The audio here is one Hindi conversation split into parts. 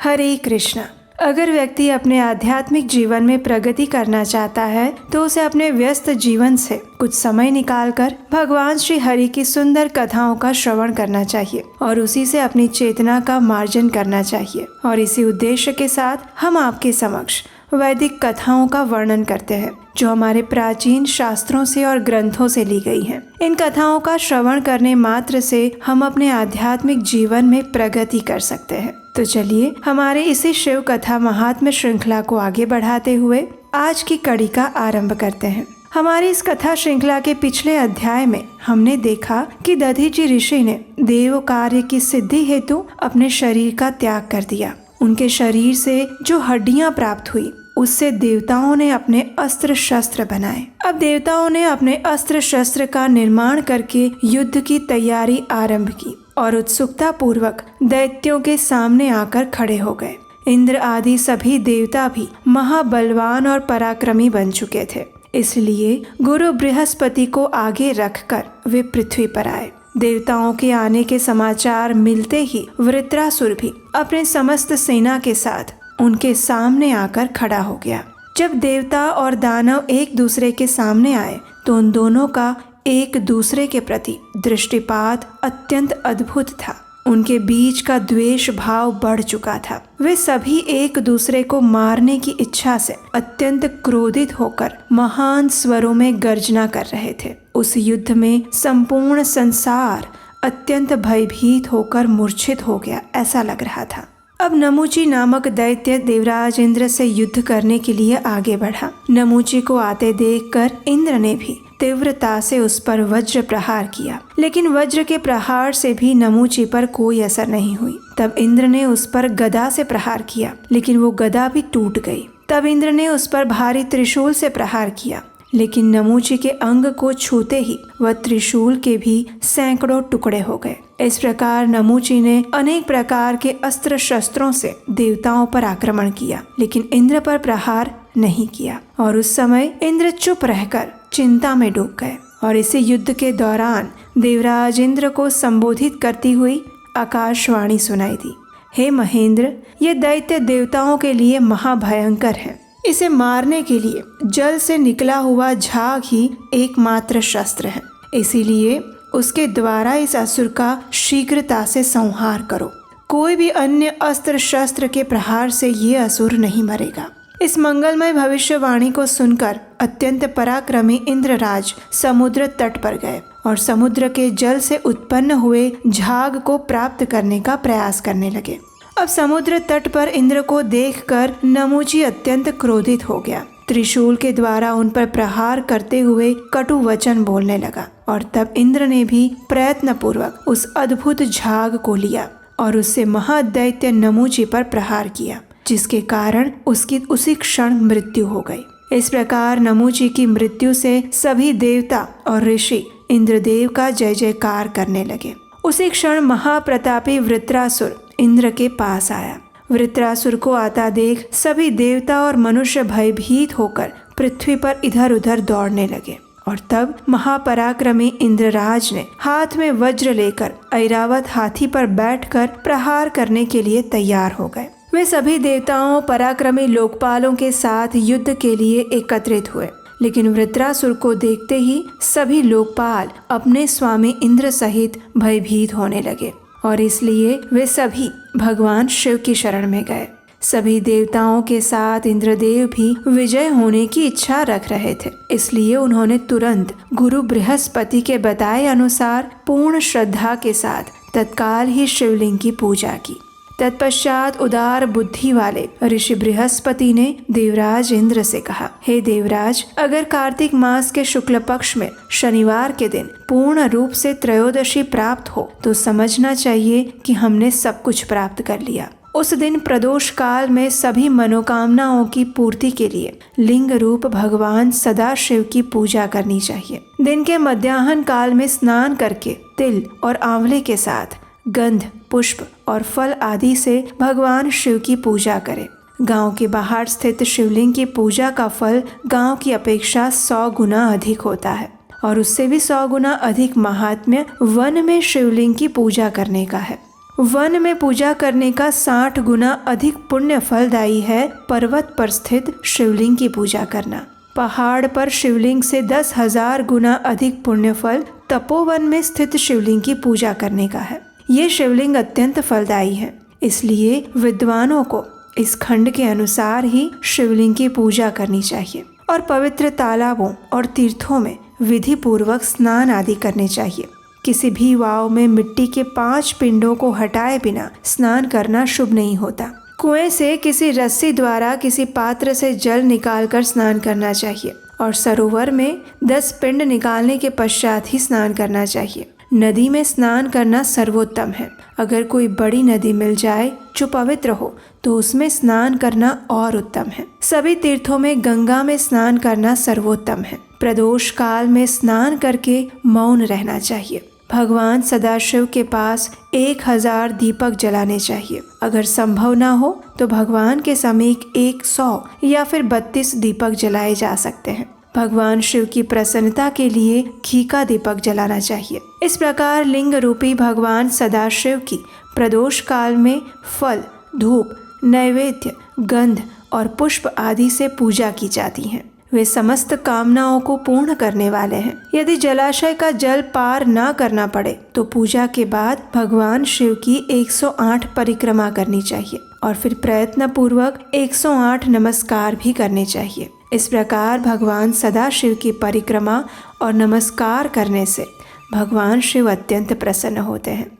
हरे कृष्णा। अगर व्यक्ति अपने आध्यात्मिक जीवन में प्रगति करना चाहता है तो उसे अपने व्यस्त जीवन से कुछ समय निकालकर भगवान श्री हरि की सुंदर कथाओं का श्रवण करना चाहिए और उसी से अपनी चेतना का मार्जन करना चाहिए। और इसी उद्देश्य के साथ हम आपके समक्ष वैदिक कथाओं का वर्णन करते हैं जो हमारे प्राचीन शास्त्रों से और ग्रंथों से ली गई हैं। इन कथाओं का श्रवण करने मात्र से हम अपने आध्यात्मिक जीवन में प्रगति कर सकते हैं। तो चलिए हमारे इसी शिव कथा महात्म्य श्रृंखला को आगे बढ़ाते हुए आज की कड़ी का आरंभ करते हैं। हमारी इस कथा श्रृंखला के पिछले अध्याय में हमने देखा कि दधीचि ऋषि ने देव कार्य की सिद्धि हेतु अपने शरीर का त्याग कर दिया। उनके शरीर से जो हड्डियां प्राप्त हुई उससे देवताओं ने अपने अस्त्र शस्त्र बनाए। अब देवताओं ने अपने अस्त्र शस्त्र का निर्माण करके युद्ध की तैयारी आरंभ की और उत्सुकता पूर्वक दैत्यों के सामने आकर खड़े हो गए। इंद्र आदि सभी देवता भी महाबलवान और पराक्रमी बन चुके थे, इसलिए गुरु बृहस्पति को आगे रखकर वे पृथ्वी पर आए। देवताओं के आने के समाचार मिलते ही वृत्रासुर भी अपने समस्त सेना के साथ उनके सामने आकर खड़ा हो गया। जब देवता और दानव एक दूसरे के सामने आए तो उन दोनों का एक दूसरे के प्रति दृष्टिपात अत्यंत अद्भुत था। उनके बीच का द्वेष भाव बढ़ चुका था। वे सभी एक दूसरे को मारने की इच्छा से अत्यंत क्रोधित होकर महान स्वरों में गर्जना कर रहे थे। उस युद्ध में संपूर्ण संसार अत्यंत भयभीत होकर मूर्छित हो गया, ऐसा लग रहा था। अब नमूची नामक दैत्य देवराज इंद्र से युद्ध करने के लिए आगे बढ़ा। नमूची को आते देखकर इंद्र ने भी तीव्रता से उस पर वज्र प्रहार किया, लेकिन वज्र के प्रहार से भी नमूची पर कोई असर नहीं हुई। तब इंद्र ने उस पर गदा से प्रहार किया, लेकिन वो गदा भी टूट गई। तब इंद्र ने उस पर भारी त्रिशूल से प्रहार किया, लेकिन नमूची के अंग को छूते ही वह त्रिशूल के भी सैकड़ों टुकड़े हो गए। इस प्रकार नमूची ने अनेक प्रकार के अस्त्र शस्त्रों से देवताओं पर आक्रमण किया, लेकिन इंद्र पर प्रहार नहीं किया। और उस समय इंद्र चुप रहकर चिंता में डूब गए। और इसी युद्ध के दौरान देवराज इंद्र को संबोधित करती हुई आकाशवाणी सुनाई दी, हे महेंद्र, ये दैत्य देवताओं के लिए महाभयंकर है। इसे मारने के लिए जल से निकला हुआ झाग ही एकमात्र शस्त्र है, इसीलिए उसके द्वारा इस असुर का शीघ्रता से संहार करो। कोई भी अन्य अस्त्र शस्त्र के प्रहार से ये असुर नहीं मरेगा। इस मंगलमय भविष्यवाणी को सुनकर अत्यंत पराक्रमी इंद्रराज समुद्र तट पर गए और समुद्र के जल से उत्पन्न हुए झाग को प्राप्त करने का प्रयास करने लगे। अब समुद्र तट पर इंद्र को देखकर नमूची अत्यंत क्रोधित हो गया। त्रिशूल के द्वारा उन पर प्रहार करते हुए कटु वचन बोलने लगा। और तब इंद्र ने भी प्रयत्न पूर्वक उस अद्भुत झाग को लिया और उससे महादैत्य नमूची पर प्रहार किया, जिसके कारण उसकी उसी क्षण मृत्यु हो गई। इस प्रकार नमूची की मृत्यु से सभी देवता और ऋषि इंद्रदेव का जय जयकार करने लगे। उसी क्षण महाप्रतापी वृत्रासुर इंद्र के पास आया। वृत्रासुर को आता देख सभी देवता और मनुष्य भयभीत होकर पृथ्वी पर इधर उधर दौड़ने लगे। और तब महापराक्रमी इंद्रराज ने हाथ में वज्र लेकर ऐरावत हाथी पर बैठकर प्रहार करने के लिए तैयार हो गए। वे सभी देवताओं पराक्रमी लोकपालों के साथ युद्ध के लिए एकत्रित हुए, लेकिन वृत्रासुर को देखते ही सभी लोकपाल अपने स्वामी इंद्र सहित भयभीत होने लगे और इसलिए वे सभी भगवान शिव की शरण में गए। सभी देवताओं के साथ इंद्रदेव भी विजय होने की इच्छा रख रहे थे, इसलिए उन्होंने तुरंत गुरु बृहस्पति के बताए अनुसार पूर्ण श्रद्धा के साथ तत्काल ही शिवलिंग की पूजा की। तत्पश्चात उदार बुद्धि वाले ऋषि बृहस्पति ने देवराज इंद्र से कहा, हे देवराज, अगर कार्तिक मास के शुक्ल पक्ष में शनिवार के दिन पूर्ण रूप से त्रयोदशी प्राप्त हो तो समझना चाहिए कि हमने सब कुछ प्राप्त कर लिया। उस दिन प्रदोष काल में सभी मनोकामनाओं की पूर्ति के लिए लिंग रूप भगवान सदाशिव की पूजा करनी चाहिए। दिन के मध्याह्न काल में स्नान करके तिल और आंवले के साथ गंध, पुष्प और फल आदि से भगवान शिव की पूजा करें। गांव के बाहर स्थित शिवलिंग की पूजा का फल गांव की अपेक्षा 100 गुना अधिक होता है और उससे भी 100 गुना अधिक महात्म्य वन में शिवलिंग की पूजा करने का है। वन में पूजा करने का 60 गुना अधिक पुण्य फलदायी है पर्वत पर स्थित शिवलिंग की पूजा करना। पहाड़ पर शिवलिंग से 10,000 गुना अधिक पुण्य फल तपोवन में स्थित शिवलिंग की पूजा करने का है। ये शिवलिंग अत्यंत फलदायी है, इसलिए विद्वानों को इस खंड के अनुसार ही शिवलिंग की पूजा करनी चाहिए और पवित्र तालाबों और तीर्थों में विधि पूर्वक स्नान आदि करने चाहिए। किसी भी वाव में मिट्टी के 5 पिंडों को हटाए बिना स्नान करना शुभ नहीं होता। कुएं से किसी रस्सी द्वारा किसी पात्र से जल निकालकर स्नान करना चाहिए और सरोवर में 10 पिंड निकालने के पश्चात ही स्नान करना चाहिए। नदी में स्नान करना सर्वोत्तम है। अगर कोई बड़ी नदी मिल जाए जो पवित्र हो तो उसमें स्नान करना और उत्तम है। सभी तीर्थों में गंगा में स्नान करना सर्वोत्तम है। प्रदोष काल में स्नान करके मौन रहना चाहिए। भगवान सदाशिव के पास 1000 दीपक जलाने चाहिए। अगर संभव ना हो तो भगवान के समीप 100 या फिर 32 दीपक जलाए जा सकते हैं। भगवान शिव की प्रसन्नता के लिए घी का दीपक जलाना चाहिए। इस प्रकार लिंग रूपी भगवान सदाशिव की प्रदोष काल में फल, धूप, नैवेद्य, गंध और पुष्प आदि से पूजा की जाती है। वे समस्त कामनाओं को पूर्ण करने वाले हैं। यदि जलाशय का जल पार ना करना पड़े तो पूजा के बाद भगवान शिव की 108 परिक्रमा करनी चाहिए और फिर प्रयत्न पूर्वक 108 नमस्कार भी करने चाहिए। इस प्रकार भगवान सदाशिव की परिक्रमा और नमस्कार करने से भगवान शिव अत्यंत प्रसन्न होते हैं।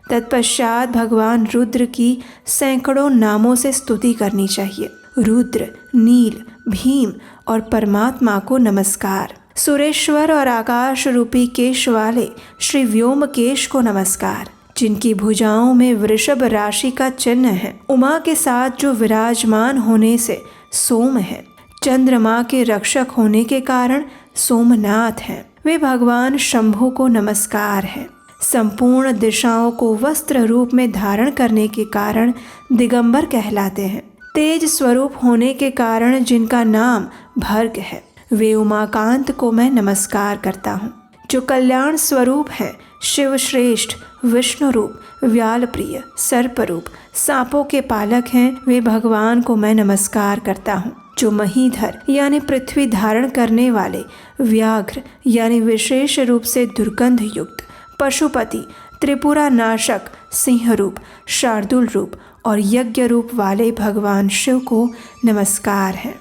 तत्पश्चात भगवान रुद्र की सैकड़ों नामों से स्तुति करनी चाहिए। रुद्र, नील, भीम और परमात्मा को नमस्कार। सुरेश्वर और आकाश रूपी केश वाले श्री व्योमकेश को नमस्कार, जिनकी भुजाओं में वृषभ राशि का चिन्ह है। उमा के साथ जो विराजमान होने से सोम है। चंद्रमा के रक्षक होने के कारण सोमनाथ हैं। वे भगवान शंभु को नमस्कार है। संपूर्ण दिशाओं को वस्त्र रूप में धारण करने के कारण दिगंबर कहलाते हैं। तेज स्वरूप होने के कारण जिनका नाम भर्ग है, वे उमाकांत को मैं नमस्कार करता हूँ। जो कल्याण स्वरूप है, शिव श्रेष्ठ, विष्णु रूप, व्याल प्रिय, सर्प रूप, सांपों के पालक हैं, वे भगवान को मैं नमस्कार करता हूँ। जो महीधर यानी पृथ्वी धारण करने वाले, व्याघ्र यानी विशेष रूप से दुर्गंध युक्त, पशुपति, त्रिपुरा नाशक, सिंह रूप, शार्दुल रूप और यज्ञ रूप वाले भगवान शिव को नमस्कार है।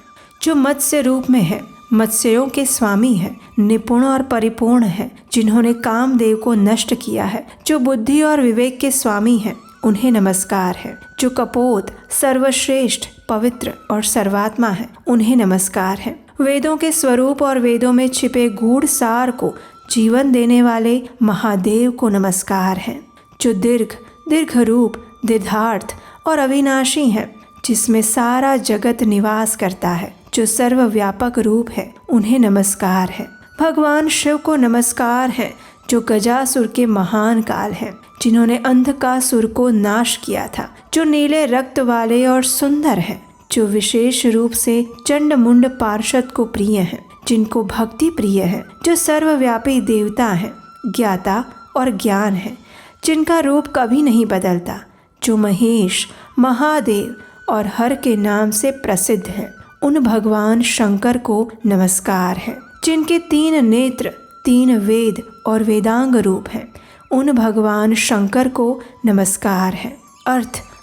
जो मत्स्य रूप में है, मत्स्यों के स्वामी हैं, निपुण और परिपूर्ण हैं, जिन्होंने कामदेव को नष्ट किया है। जो बुद्धि और विवेक के स्वामी हैं, उन्हें नमस्कार है। जो कपोत, सर्वश्रेष्ठ, पवित्र और सर्वात्मा है, उन्हें नमस्कार है। वेदों के स्वरूप और वेदों में छिपे गूढ़ सार को जीवन देने वाले महादेव को नमस्कार है। जो दीर्घ रूप, दीर्घार्थ और अविनाशी है, जिसमें सारा जगत निवास करता है, जो सर्वव्यापक रूप है, उन्हें नमस्कार है। भगवान शिव को नमस्कार है, जो गजासुर के महान काल हैं, जिन्होंने अंधकासुर को नाश किया था। जो नीले रक्त वाले और सुंदर हैं, जो विशेष रूप से चंड मुंड पार्षद को प्रिय हैं, जिनको भक्ति प्रिय है। जो सर्वव्यापी देवता हैं, ज्ञाता और ज्ञान है, जिनका रूप कभी नहीं बदलता। जो महेश, महादेव और हर के नाम से प्रसिद्ध हैं, उन भगवान शंकर को नमस्कार है। जिनके 3 नेत्र, 3 वेद और वेदांग रूप हैं, उन भगवान शंकर को नमस्कार है।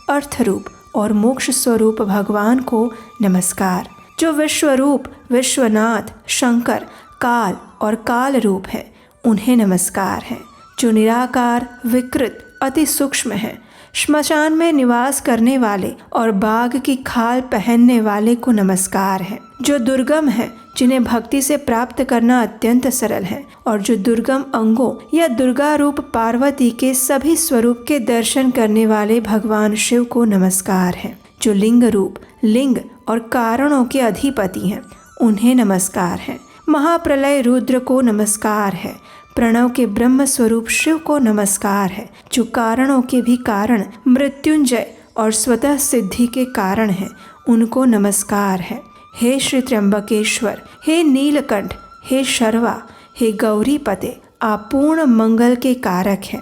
अर्थ रूप और मोक्ष स्वरूप भगवान को नमस्कार। जो विश्वरूप, विश्वनाथ, शंकर, काल और काल रूप है, उन्हें नमस्कार है। जो निराकार, विकृत, अति सूक्ष्म है, श्मशान में निवास करने वाले और बाघ की खाल पहनने वाले को नमस्कार है। जो दुर्गम है, जिन्हें भक्ति से प्राप्त करना अत्यंत सरल है, और जो दुर्गम अंगों या दुर्गा रूप पार्वती के सभी स्वरूप के दर्शन करने वाले भगवान शिव को नमस्कार है। जो लिंग रूप, लिंग और कारणों के अधिपति हैं, उन्हें नमस्कार है। महाप्रलय रुद्र को नमस्कार है। प्रणव के ब्रह्म स्वरूप शिव को नमस्कार है। जो कारणों के भी कारण, मृत्युंजय और स्वतः सिद्धि के कारण हैं, उनको नमस्कार है। हे श्री त्र्यंबकेश्वर, हे नीलकंठ, हे शर्वा, हे गौरीपते, आप पूर्ण मंगल के कारक हैं।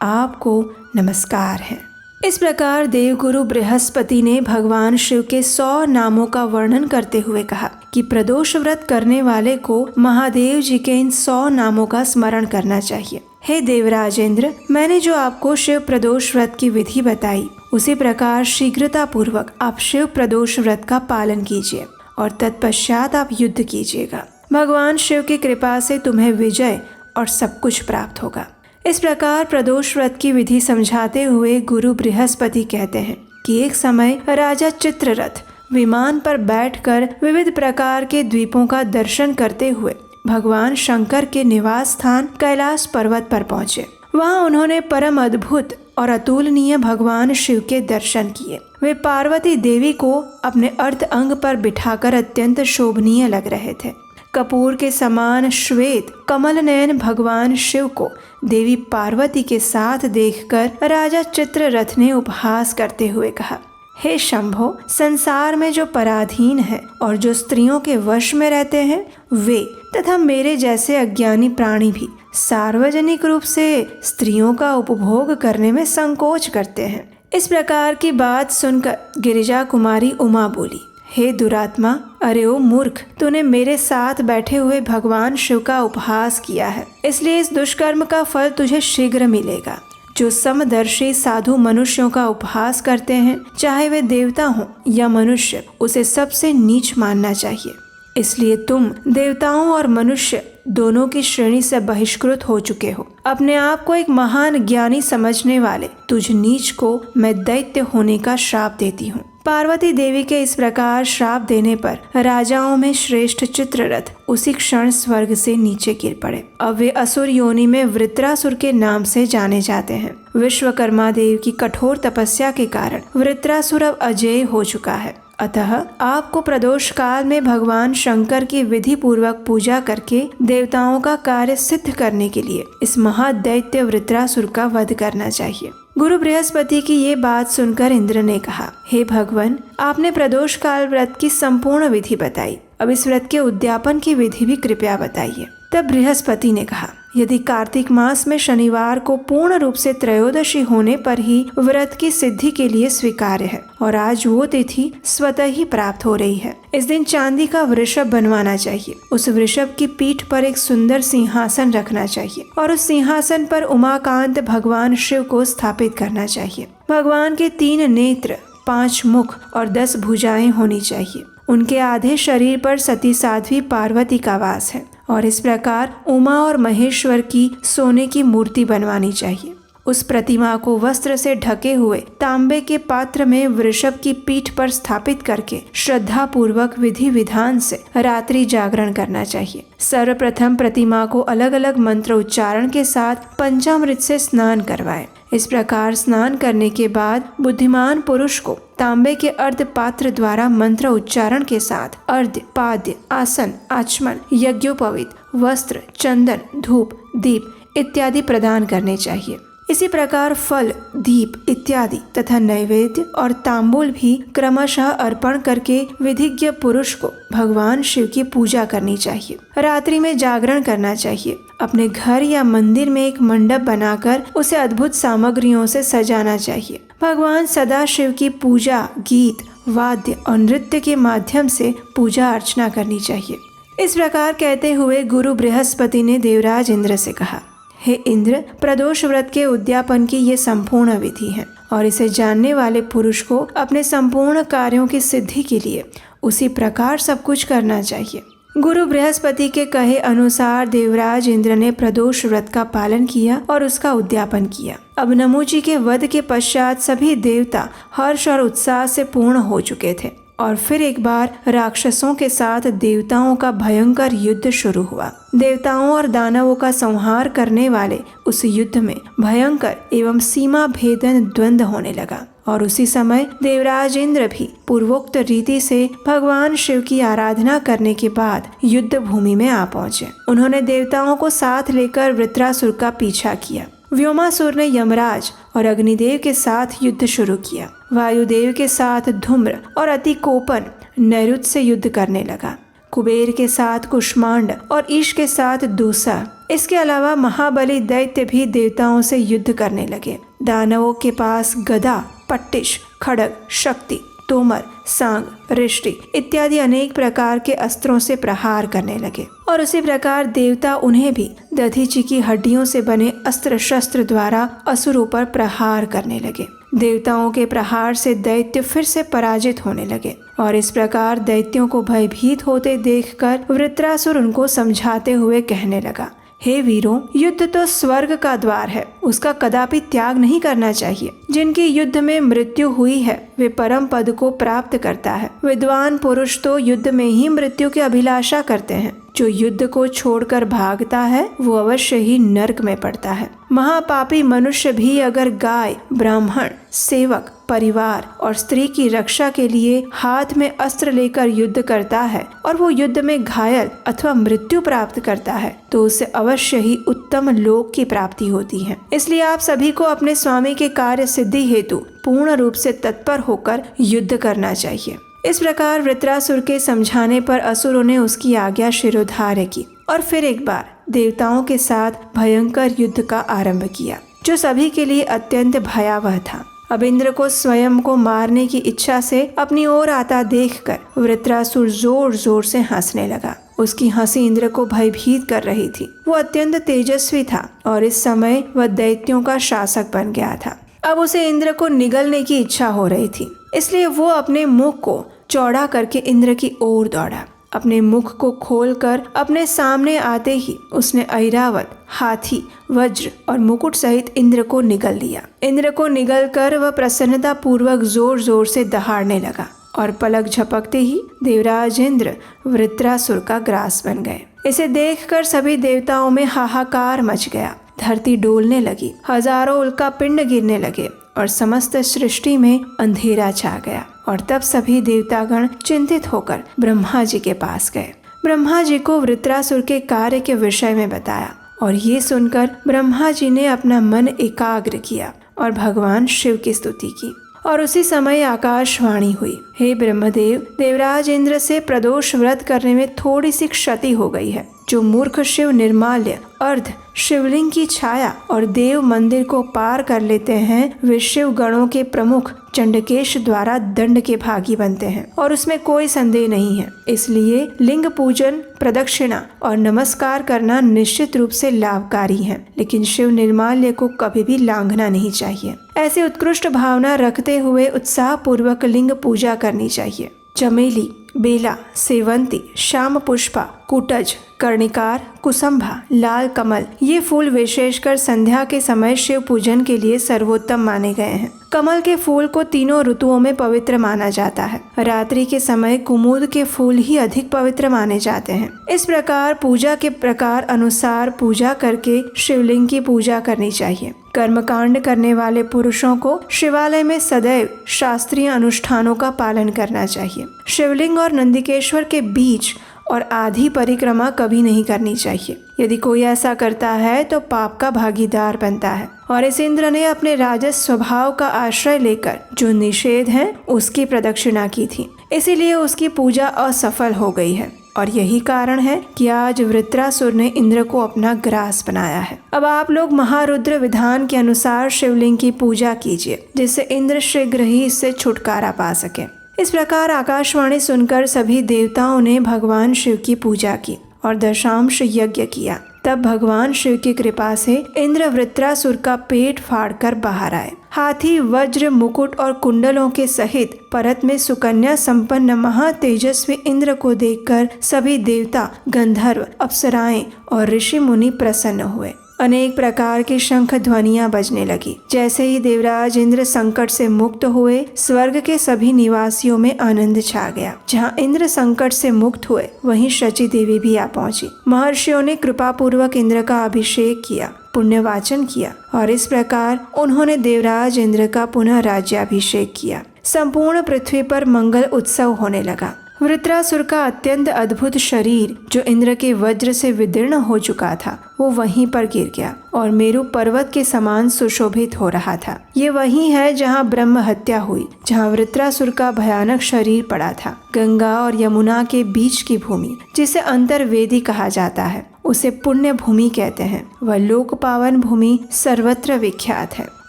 आपको नमस्कार है। इस प्रकार देवगुरु बृहस्पति ने भगवान शिव के 100 नामों का वर्णन करते हुए कहा कि प्रदोष व्रत करने वाले को महादेव जी के इन 100 नामों का स्मरण करना चाहिए। हे देवराजेंद्र, मैंने जो आपको शिव प्रदोष व्रत की विधि बताई, उसी प्रकार शीघ्रता पूर्वक आप शिव प्रदोष व्रत का पालन कीजिए और तत्पश्चात आप युद्ध कीजिएगा। भगवान शिव की कृपा से तुम्हें विजय और सब कुछ प्राप्त होगा। इस प्रकार प्रदोष व्रत की विधि समझाते हुए गुरु बृहस्पति कहते हैं कि एक समय राजा चित्ररथ विमान पर बैठकर विविध प्रकार के द्वीपों का दर्शन करते हुए भगवान शंकर के निवास स्थान कैलाश पर्वत पर पहुँचे। वहाँ उन्होंने परम अद्भुत और अतुलनीय भगवान शिव के दर्शन किए। वे पार्वती देवी को अपने अर्ध अंग पर बिठाकर अत्यंत शोभनीय लग रहे थे। कपूर के समान श्वेत कमल नयन भगवान शिव को देवी पार्वती के साथ देखकर राजा चित्ररथ ने उपहास करते हुए कहा, हे शंभो, संसार में जो पराधीन है और जो स्त्रियों के वश में रहते हैं, वे तथा मेरे जैसे अज्ञानी प्राणी भी सार्वजनिक रूप से स्त्रियों का उपभोग करने में संकोच करते हैं। इस प्रकार की बात सुनकर गिरिजा कुमारी उमा बोली, हे दुरात्मा, अरे ओ मूर्ख, तूने मेरे साथ बैठे हुए भगवान शिव का उपहास किया है, इसलिए इस दुष्कर्म का फल तुझे शीघ्र मिलेगा। जो समदर्शी साधु मनुष्यों का उपहास करते हैं, चाहे वे देवता हों या मनुष्य, उसे सबसे नीच मानना चाहिए। इसलिए तुम देवताओं और मनुष्य दोनों की श्रेणी से बहिष्कृत हो चुके हो। अपने आप को एक महान ज्ञानी समझने वाले तुझ नीच को मैं दैत्य होने का श्राप देती हूँ। पार्वती देवी के इस प्रकार श्राप देने पर राजाओं में श्रेष्ठ चित्ररथ उसी क्षण स्वर्ग से नीचे गिर पड़े। अब वे असुर योनि में वृत्रासुर के नाम से जाने जाते हैं। विश्वकर्मा देव की कठोर तपस्या के कारण वृत्रासुर अब अजेय हो चुका है। अतः आपको प्रदोष काल में भगवान शंकर की विधि पूर्वक पूजा करके देवताओं का कार्य सिद्ध करने के लिए इस महादैत्य वृत्रासुर का वध करना चाहिए। गुरु बृहस्पति की ये बात सुनकर इंद्र ने कहा, हे भगवान, आपने प्रदोष काल व्रत की संपूर्ण विधि बताई, अब इस व्रत के उद्यापन की विधि भी कृपया बताइए। तब बृहस्पति ने कहा, यदि कार्तिक मास में शनिवार को पूर्ण रूप से त्रयोदशी होने पर ही व्रत की सिद्धि के लिए स्वीकार्य है और आज वो तिथि स्वतः ही प्राप्त हो रही है, इस दिन चांदी का वृषभ बनवाना चाहिए। उस वृषभ की पीठ पर एक सुंदर सिंहासन रखना चाहिए और उस सिंहासन पर उमाकांत भगवान शिव को स्थापित करना चाहिए। भगवान के 3 नेत्र, 5 मुख और 10 भुजाएं होनी चाहिए। उनके आधे शरीर पर सती साध्वी पार्वती का वास है और इस प्रकार उमा और महेश्वर की सोने की मूर्ति बनवानी चाहिए। उस प्रतिमा को वस्त्र से ढके हुए तांबे के पात्र में वृषभ की पीठ पर स्थापित करके श्रद्धा पूर्वक विधि विधान से रात्रि जागरण करना चाहिए। सर्वप्रथम प्रतिमा को अलग अलग मंत्र उच्चारण के साथ पंचामृत से स्नान करवाएं। इस प्रकार स्नान करने के बाद बुद्धिमान पुरुष को तांबे के अर्ध पात्र द्वारा मंत्र उच्चारण के साथ अर्घ्य, पाद्य, आसन, आचमन, यज्ञोपवीत, वस्त्र, चंदन, धूप, दीप इत्यादि प्रदान करने चाहिए। इसी प्रकार फल, दीप इत्यादि तथा नैवेद्य और तांबूल भी क्रमशः अर्पण करके विधिज्ञ पुरुष को भगवान शिव की पूजा करनी चाहिए। रात्रि में जागरण करना चाहिए। अपने घर या मंदिर में एक मंडप बनाकर उसे अद्भुत सामग्रियों से सजाना चाहिए। भगवान सदा शिव की पूजा गीत, वाद्य और नृत्य के माध्यम से पूजा अर्चना करनी चाहिए। इस प्रकार कहते हुए गुरु बृहस्पति ने देवराज इंद्र से कहा, हे इंद्र, प्रदोष व्रत के उद्यापन की ये संपूर्ण विधि है और इसे जानने वाले पुरुष को अपने संपूर्ण कार्यों की सिद्धि के लिए उसी प्रकार सब कुछ करना चाहिए। गुरु बृहस्पति के कहे अनुसार देवराज इंद्र ने प्रदोष व्रत का पालन किया और उसका उद्यापन किया। अब नमूची के वध के पश्चात सभी देवता हर्ष और उत्साह से पूर्ण हो चुके थे और फिर एक बार राक्षसों के साथ देवताओं का भयंकर युद्ध शुरू हुआ। देवताओं और दानवों का संहार करने वाले उस युद्ध में भयंकर एवं सीमा भेदन द्वंद्व होने लगा और उसी समय देवराज इंद्र भी पूर्वोक्त रीति से भगवान शिव की आराधना करने के बाद युद्ध भूमि में आ पहुँचे। उन्होंने देवताओं को साथ लेकर वृत्रासुर का पीछा किया। व्योमासुर ने यमराज और अग्निदेव के साथ युद्ध शुरू किया। वायुदेव के साथ धूम्र और अति कोपन नैरुत से युद्ध करने लगा। कुबेर के साथ कुष्मांड और ईश के साथ दूसर। इसके अलावा महाबली दैत्य भी देवताओं से युद्ध करने लगे। दानवों के पास गदा, पट्टिश, खड्ग, शक्ति, तोमर, सांग, रिष्टि इत्यादि अनेक प्रकार के अस्त्रों से प्रहार करने लगे और उसी प्रकार देवता उन्हें भी दधीचि की हड्डियों से बने अस्त्र शस्त्र द्वारा असुरों पर प्रहार करने लगे। देवताओं के प्रहार से दैत्य फिर से पराजित होने लगे और इस प्रकार दैत्यों को भयभीत होते देखकर वृत्रासुर उनको समझाते हुए कहने लगा, हे वीरों, युद्ध तो स्वर्ग का द्वार है, उसका कदापि त्याग नहीं करना चाहिए। जिनकी युद्ध में मृत्यु हुई है वे परम पद को प्राप्त करता है। विद्वान पुरुष तो युद्ध में ही मृत्यु की अभिलाषा करते हैं। जो युद्ध को छोड़कर भागता है वो अवश्य ही नरक में पड़ता है। महापापी मनुष्य भी अगर गाय, ब्राह्मण, सेवक, परिवार और स्त्री की रक्षा के लिए हाथ में अस्त्र लेकर युद्ध करता है और वो युद्ध में घायल अथवा मृत्यु प्राप्त करता है तो उसे अवश्य ही उत्तम लोक की प्राप्ति होती है। इसलिए आप सभी को अपने स्वामी के कार्य सिद्धि हेतु पूर्ण रूप से तत्पर होकर युद्ध करना चाहिए। इस प्रकार वृत्रासुर के समझाने पर असुरों ने उसकी आज्ञा शिरोधार्य की और फिर एक बार देवताओं के साथ भयंकर युद्ध का आरंभ किया, जो सभी के लिए अत्यंत भयावह था। अब इंद्र को स्वयं को मारने की इच्छा से अपनी ओर आता देखकर वृत्रासुर जोर जोर से हंसने लगा। उसकी हंसी इंद्र को भयभीत कर रही थी। वो अत्यंत तेजस्वी था और इस समय वह दैत्यों का शासक बन गया था। अब उसे इंद्र को निगलने की इच्छा हो रही थी, इसलिए वो अपने मुख को चौड़ा करके इंद्र की ओर दौड़ा। अपने मुख को खोलकर अपने सामने आते ही उसने ऐरावत, हाथी, वज्र और मुकुट सहित इंद्र को निगल लिया। इंद्र को निगल कर वह प्रसन्नता पूर्वक जोर जोर से दहाड़ने लगा और पलक झपकते ही देवराज इंद्र वृत्रासुर का ग्रास बन गए। इसे देखकर सभी देवताओं में हाहाकार मच गया। धरती डोलने लगी, हजारों उल्का पिंड गिरने लगे और समस्त सृष्टि में अंधेरा छा गया। और तब सभी देवतागण चिंतित होकर ब्रह्मा जी के पास गए। ब्रह्मा जी को वृत्रासुर के कार्य के विषय में बताया और ये सुनकर ब्रह्मा जी ने अपना मन एकाग्र किया और भगवान शिव की स्तुति की। और उसी समय आकाशवाणी हुई, हे ब्रह्मदेव, देवराज इंद्र से प्रदोष व्रत करने में थोड़ी सी क्षति हो गई है। जो मूर्ख शिव निर्माल्य, अर्ध, शिवलिंग की छाया और देव मंदिर को पार कर लेते हैं वे शिव गणों के प्रमुख चंडकेश द्वारा दंड के भागी बनते हैं और उसमें कोई संदेह नहीं है। इसलिए लिंग पूजन, प्रदक्षिणा और नमस्कार करना निश्चित रूप से लाभकारी है, लेकिन शिव निर्माल्य को कभी भी लांघना नहीं चाहिए। ऐसे उत्कृष्ट भावना रखते हुए उत्साह पूर्वक लिंग पूजा करनी चाहिए। चमेली, बेला, सेवंती, श्याम पुष्पा, कुटज, कर्णिकार, कुसुम्भा, लाल कमल ये फूल विशेषकर संध्या के समय शिव पूजन के लिए सर्वोत्तम माने गए हैं। कमल के फूल को तीनों ऋतुओं में पवित्र माना जाता है। रात्रि के समय कुमुद के फूल ही अधिक पवित्र माने जाते हैं। इस प्रकार पूजा के प्रकार अनुसार पूजा करके शिवलिंग की पूजा करनी चाहिए। कर्मकांड करने वाले पुरुषों को शिवालय में सदैव शास्त्रीय अनुष्ठानों का पालन करना चाहिए। शिवलिंग और नंदिकेश्वर के बीच और आधी परिक्रमा कभी नहीं करनी चाहिए। यदि कोई ऐसा करता है तो पाप का भागीदार बनता है। और इस इंद्र ने अपने राजस स्वभाव का आश्रय लेकर जो निषेध है उसकी प्रदक्षिणा की थी, इसीलिए उसकी पूजा असफल हो गई है। और यही कारण है कि आज वृत्रासुर ने इंद्र को अपना ग्रास बनाया है। अब आप लोग महारुद्र विधान के अनुसार शिवलिंग की पूजा कीजिए, जिससे इंद्र शीघ्र ही इससे छुटकारा पा सके। इस प्रकार आकाशवाणी सुनकर सभी देवताओं ने भगवान शिव की पूजा की और दशांश यज्ञ किया। तब भगवान शिव की कृपा से इंद्र वृत्रासुर का पेट फाड़कर बाहर आए। हाथी, वज्र, मुकुट और कुंडलों के सहित परत में सुकन्या संपन्न महातेजस्वी इंद्र को देखकर सभी देवता, गंधर्व, अप्सराएं और ऋषि मुनि प्रसन्न हुए। अनेक प्रकार की शंख ध्वनियां बजने लगी। जैसे ही देवराज इंद्र संकट से मुक्त हुए, स्वर्ग के सभी निवासियों में आनंद छा गया। जहां इंद्र संकट से मुक्त हुए, वहीं शची देवी भी आ पहुंची। महर्षियों ने कृपा पूर्वक इंद्र का अभिषेक किया, पुण्यवाचन किया और इस प्रकार उन्होंने देवराज इंद्र का पुनः राज्याभिषेक किया। संपूर्ण पृथ्वी पर मंगल उत्सव होने लगा। वृत्रासुर का अत्यंत अद्भुत शरीर जो इंद्र के वज्र से विदीर्ण हो चुका था वो वहीं पर गिर गया और मेरु पर्वत के समान सुशोभित हो रहा था। ये वही है जहाँ ब्रह्म हत्या हुई, जहाँ वृत्रासुर का भयानक शरीर पड़ा था। गंगा और यमुना के बीच की भूमि जिसे अंतर्वेदी कहा जाता है उसे पुण्य भूमि कहते हैं। वह लोक पावन भूमि सर्वत्र विख्यात है।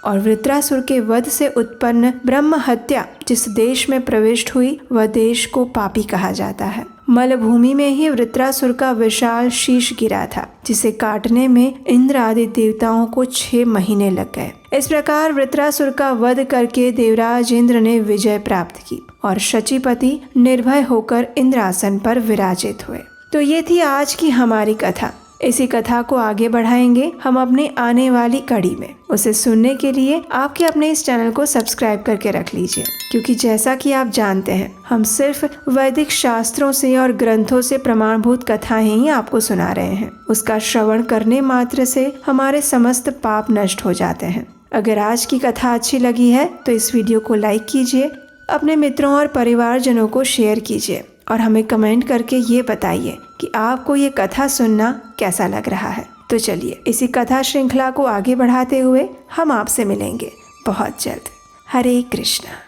और वृत्रासुर के वध से उत्पन्न ब्रह्म हत्या जिस देश में प्रविष्ट हुई वह देश को पापी कहा जाता है। मलभूमि में ही वृत्रासुर का विशाल शीश गिरा था जिसे काटने में इंद्र आदि देवताओं को 6 महीने लग गए। इस प्रकार वृत्रासुर का वध करके देवराज इंद्र ने विजय प्राप्त की और शचीपति निर्भय होकर इंद्रासन पर विराजित हुए। तो ये थी आज की हमारी कथा। इसी कथा को आगे बढ़ाएंगे हम अपनी आने वाली कड़ी में। उसे सुनने के लिए आपके अपने इस चैनल को सब्सक्राइब करके रख लीजिए, क्योंकि जैसा कि आप जानते हैं हम सिर्फ वैदिक शास्त्रों से और ग्रंथों से प्रमाणभूत कथाएं ही आपको सुना रहे हैं। उसका श्रवण करने मात्र से हमारे समस्त पाप नष्ट हो जाते हैं। अगर आज की कथा अच्छी लगी है तो इस वीडियो को लाइक कीजिए, अपने मित्रों और परिवारजनों को शेयर कीजिए और हमें कमेंट करके ये बताइए कि आपको ये कथा सुनना कैसा लग रहा है। तो चलिए इसी कथा श्रृंखला को आगे बढ़ाते हुए हम आपसे मिलेंगे बहुत जल्द। हरे कृष्णा।